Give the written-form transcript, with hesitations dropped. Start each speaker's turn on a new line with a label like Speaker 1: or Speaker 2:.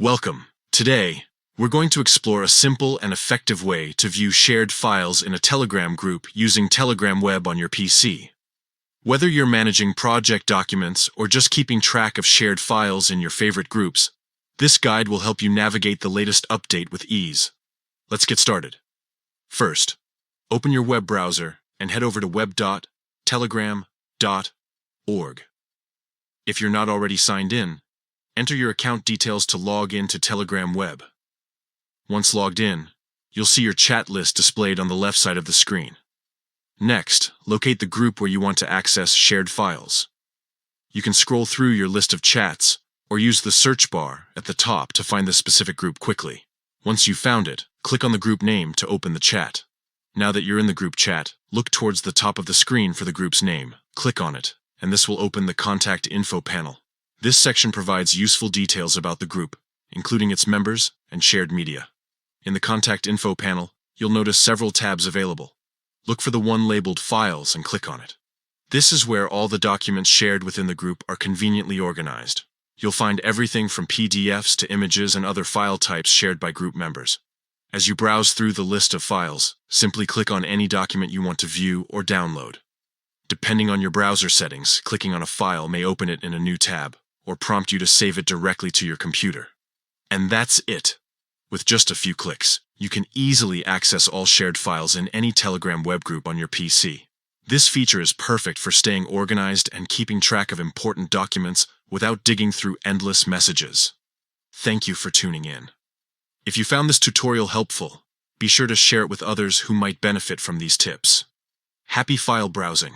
Speaker 1: Welcome. Today, we're going to explore a simple and effective way to view shared files in a Telegram group using Telegram Web on your PC. Whether you're managing project documents or just keeping track of shared files in your favorite groups, this guide will help you navigate the latest update with ease. Let's get started. First, open your web browser and head over to web.telegram.org. If you're not already signed in, enter your account details to log in to Telegram Web. Once logged in, you'll see your chat list displayed on the left side of the screen. Next, locate the group where you want to access shared files. You can scroll through your list of chats or use the search bar at the top to find the specific group quickly. Once you've found it, click on the group name to open the chat. Now that you're in the group chat, look towards the top of the screen for the group's name. Click on it, and this will open the Contact Info panel. This section provides useful details about the group, including its members and shared media. In the Contact Info panel, you'll notice several tabs available. Look for the one labeled Files and click on it. This is where all the documents shared within the group are conveniently organized. You'll find everything from PDFs to images and other file types shared by group members. As you browse through the list of files, simply click on any document you want to view or download. Depending on your browser settings, clicking on a file may open it in a new tab, or prompt you to save it directly to your computer. And that's it. With just a few clicks, you can easily access all shared files in any Telegram web group on your PC. This feature is perfect for staying organized and keeping track of important documents without digging through endless messages. Thank you for tuning in. If you found this tutorial helpful, be sure to share it with others who might benefit from these tips. Happy file browsing!